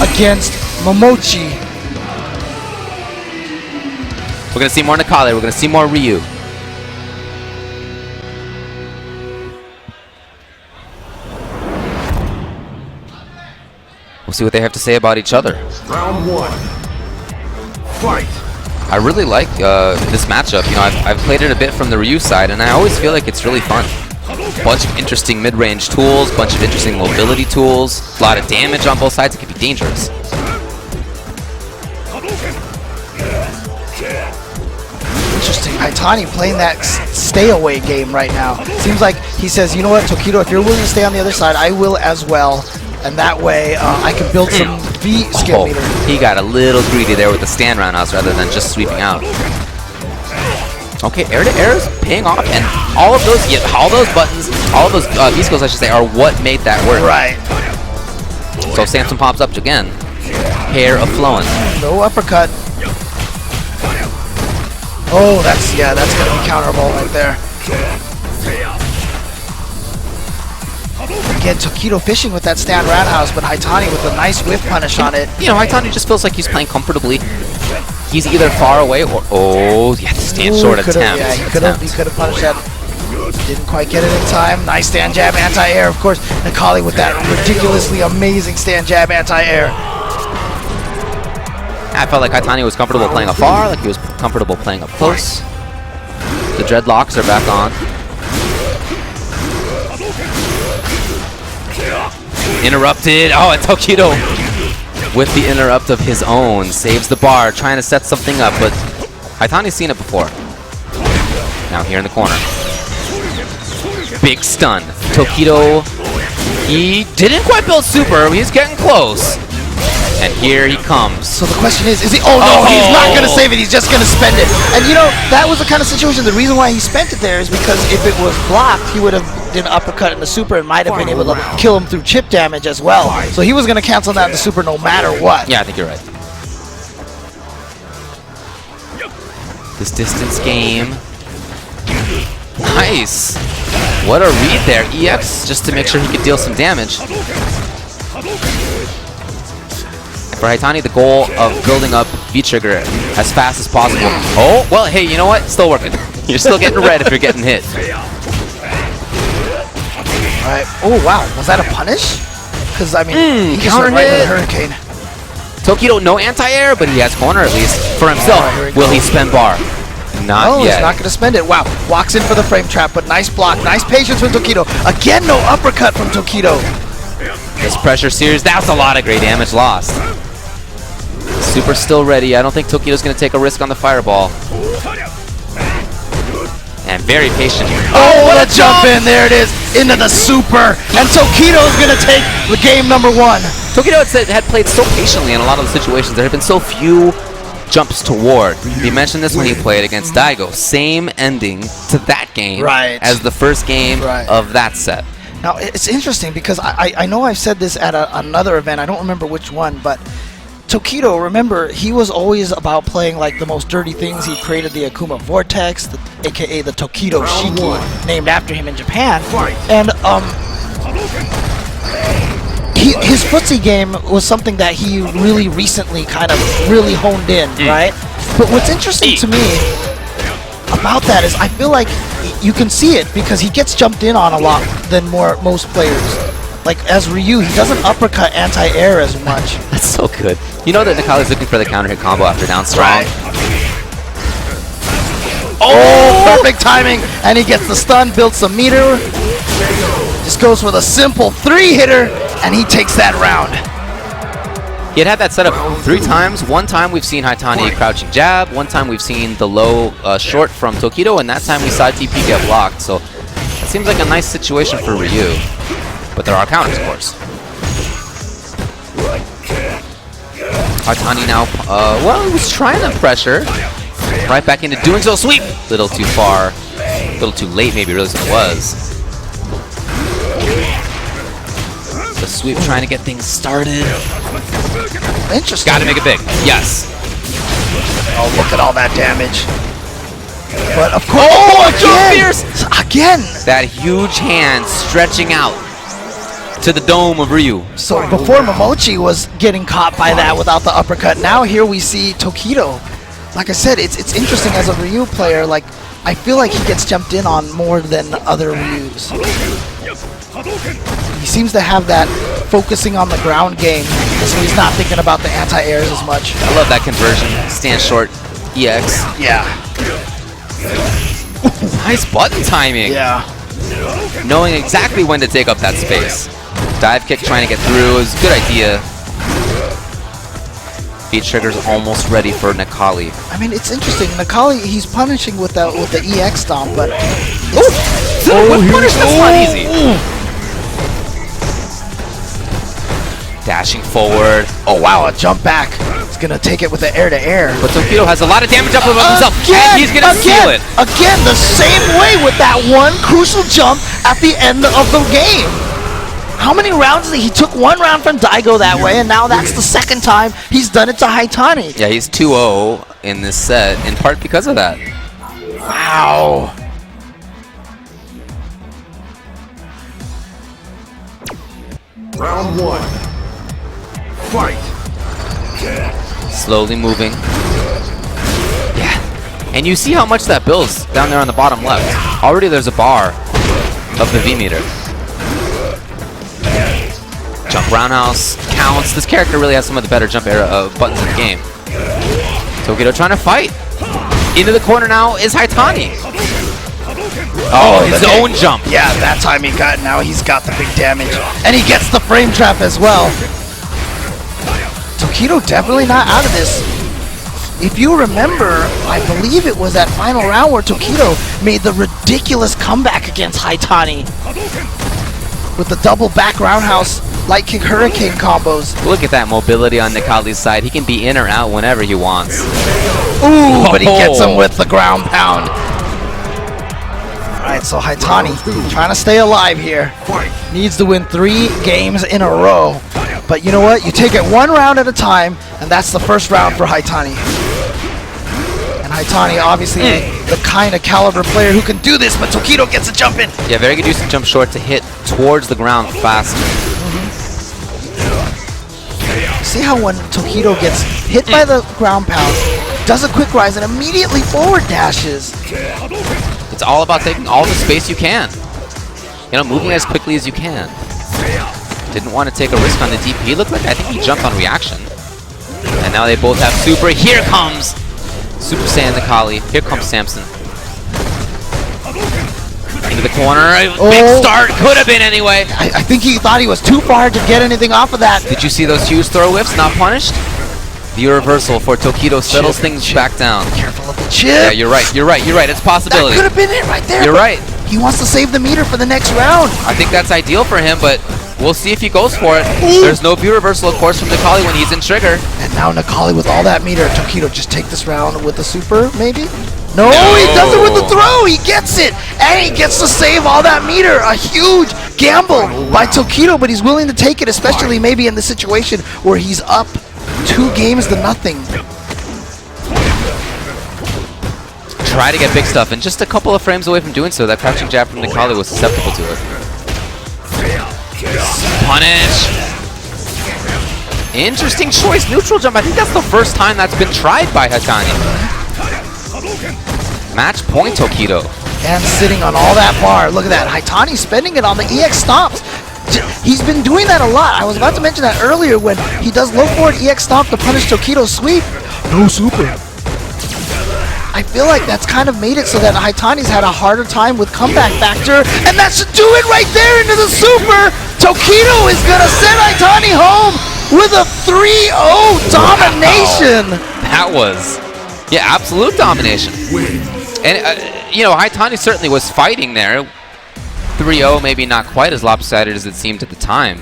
against Momochi. We're going to see more Nakale. We're going to see more Ryu. We'll see what they have to say about each other. Round 1. Fight. I really like this matchup. You know, I've played it a bit from the Ryu side, and I always feel like it's really fun. Bunch of interesting mid-range tools, bunch of interesting mobility tools, a lot of damage on both sides. It can be dangerous. Interesting. Haitani playing that stay-away game right now. Seems like he says, you know what, Tokido, if you're willing to stay on the other side, I will as well. And that way, I can build some V skill meter. He got a little greedy there with the stand roundhouse rather than just sweeping out. Okay, air to air is paying off, and all of those, all those buttons, all of those V skills, I should say, are what made that work. Right. So Samson pops up again. Hair of flowing. No uppercut. Oh, that's gonna be counterable right there. Again, Tokido fishing with that stand roundhouse, but Haitani with a nice whiff punish on it. You know, Haitani just feels like he's playing comfortably. He's either far away or the stand short attempt. Yeah, he could have punished that. Didn't quite get it in time. Nice stand jab anti-air, of course. Nakale with that ridiculously amazing stand jab anti-air. I felt like Haitani was comfortable playing afar, like he was comfortable playing up close. The dreadlocks are back on. Interrupted. Oh, and Tokido with the interrupt of his own saves the bar, trying to set something up, but Haitani's seen it before. Now here in the corner. Big stun. Tokido, he didn't quite build super. He's getting close. And here he comes. So the question is he... Oh, no, he's not going to save it. He's just going to spend it. And, you know, that was the kind of situation. The reason why he spent it there is because if it was blocked, he would have did an uppercut in the super and might have been able to kill him through chip damage as well. So he was going to cancel that in the super no matter what. Yeah, I think you're right. This distance game. Nice. What a read there. EX just to make sure he could deal some damage. For Haitani, the goal of building up V-Trigger as fast as possible. Oh, well, hey, you know what? Still working. You're still getting red if you're getting hit. Alright. Oh, wow. Was that a punish? Because, I mean, he counter right hit. into the hurricane. Tokido, no anti-air, but he has corner at least for himself. Will he spend bar? Not yet. He's not going to spend it. Wow. Walks in for the frame trap, but nice block. Nice patience from Tokido. Again, no uppercut from Tokido. This pressure series, that's a lot of great damage lost. Super still ready. I don't think Tokido's going to take a risk on the fireball. And very patient. Oh, what a jump in. There it is. Into the super. And Tokido's going to take the game number 1. Tokido had played so patiently in a lot of the situations. There have been so few jumps toward. He mentioned this when he played against Daigo. Same ending to that game as the first game of that set. Now, it's interesting because I know I've said this at another event. I don't remember which one, but Tokido, remember, he was always about playing like the most dirty things. He created the Akuma Vortex, aka the Tokido Shiki, named after him in Japan. And his footsie game was something that he really recently kind of really honed in, right? But what's interesting to me about that is I feel like you can see it because he gets jumped in on a lot than most players. Like as Ryu, he doesn't uppercut anti-air as much. That's so good. You know that Nakale's looking for the counter hit combo after down strong. Oh, perfect timing, and he gets the stun, builds some meter. Just goes for the simple 3-hitter, and he takes that round. He had that set up 3 times. One time we've seen Haitani crouching jab. One time we've seen the low short from Tokido, and that time we saw TP get blocked. So it seems like a nice situation for Ryu. But there are counters, of course. Haitani now, well, he was trying to pressure. Right back into doing so. Sweep! Little too far. Little too late, maybe, really, it was. The sweep trying to get things started. Interesting. Got to make it big. Yes. Oh, look at all that damage. But of course, again! That huge hand stretching out. to the dome of Ryu. So before Momochi was getting caught by that without the uppercut, now here we see Tokido. Like I said, it's interesting as a Ryu player. Like, I feel like he gets jumped in on more than other Ryus. He seems to have that focusing on the ground game, so he's not thinking about the anti-airs as much. I love that conversion. Stand short, EX. Yeah. Nice button timing. Yeah. Knowing exactly when to take up that space. Dive kick trying to get through is a good idea. Beat trigger's almost ready for Nakali. I mean, it's interesting. Nakali, he's punishing with the EX stomp, but With punish, that's not easy. Dashing forward. Oh wow, a jump back. He's gonna take it with the air to air. But Tokido has a lot of damage up of himself, and he's gonna seal it. Again, the same way with that one crucial jump at the end of the game. How many rounds did he took one round from Daigo that way, and now that's the second time he's done it to Haitani. Yeah, he's 2-0 in this set, in part because of that. Wow. Round 1. Fight. Slowly moving. Yeah. And you see how much that builds down there on the bottom left. Already there's a bar of the V-meter. Jump roundhouse counts. This character really has some of the better jump buttons in the game. Tokido trying to fight. Into the corner now is Haitani. Oh, his own jump. Yeah, that time now he's got the big damage. And he gets the frame trap as well. Tokido definitely not out of this. If you remember, I believe it was that final round where Tokido made the ridiculous comeback against Haitani with the double back roundhouse, light kick hurricane combos. Look at that mobility on Nakali's side. He can be in or out whenever he wants. Ooh, but he gets him with the ground pound. Alright, so Haitani trying to stay alive here. Needs to win 3 games in a row. But you know what? You take it one round at a time, and that's the first round for Haitani. And Haitani, obviously, the kind of caliber player who can do this, but Tokido gets a jump in. Yeah, very good use of jump short to hit towards the ground faster. See how when Tokido gets hit by the ground pound, does a quick rise, and immediately forward dashes. It's all about taking all the space you can. You know, moving as quickly as you can. Didn't want to take a risk on the DP. Looked like, I think he jumped on reaction. And now they both have super. Here comes Super Saiyan Nakali. Here comes Samson. Into the corner. Big start. Could have been anyway. I think he thought he was too far to get anything off of that. Did you see those huge throw whips? Not punished? The reversal for Tokido settles things back down. Careful of the chip. Yeah, you're right. You're right. You're right. It's a possibility. That could have been it right there. You're right. He wants to save the meter for the next round. I think that's ideal for him, but we'll see if he goes for it. There's no view reversal, of course, from Nakali when he's in trigger. And now Nakali with all that meter. Tokido just take this round with the super, maybe? No, he does it with the throw. He gets it. And he gets to save all that meter. A huge gamble by Tokido, but he's willing to take it, especially maybe in the situation where he's up 2 games to nothing. Try to get big stuff, and just a couple of frames away from doing so, that crouching jab from Nakali was susceptible to it. Punish! Interesting choice, neutral jump. I think that's the first time that's been tried by Haitani. Match point, Tokido. And sitting on all that bar. Look at that. Haitani spending it on the EX stomps. He's been doing that a lot. I was about to mention that earlier when he does low forward EX stomp to punish Tokido's sweep. No super. I feel like that's kind of made it so that Haitani's had a harder time with comeback factor, and that should do it right there into the super. Tokido is going to send Haitani home with a 3-0 domination. Wow. That was, yeah, absolute domination. And, you know, Haitani certainly was fighting there. 3-0, maybe not quite as lopsided as it seemed at the time.